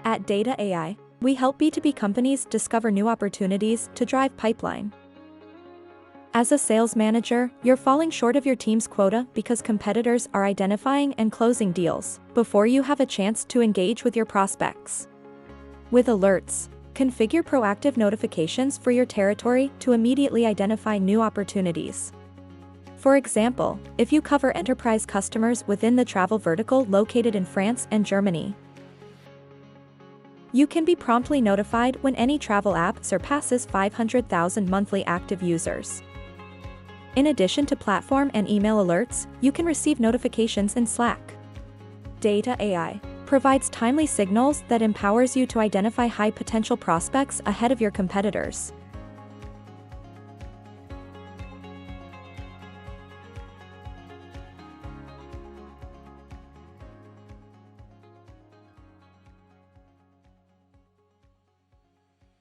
At Data.ai, we help B2B companies discover new opportunities to drive pipeline. As a sales manager, you're falling short of your team's quota because competitors are identifying and closing deals before you have a chance to engage with your prospects. With alerts, configure proactive notifications for your territory to immediately identify new opportunities. For example, if you cover enterprise customers within the travel vertical located in France and Germany, you can be promptly notified when any travel app surpasses 500,000 monthly active users. In addition to platform and email alerts, you can receive notifications in Slack. Data.ai provides timely signals that empowers you to identify high-potential prospects ahead of your competitors.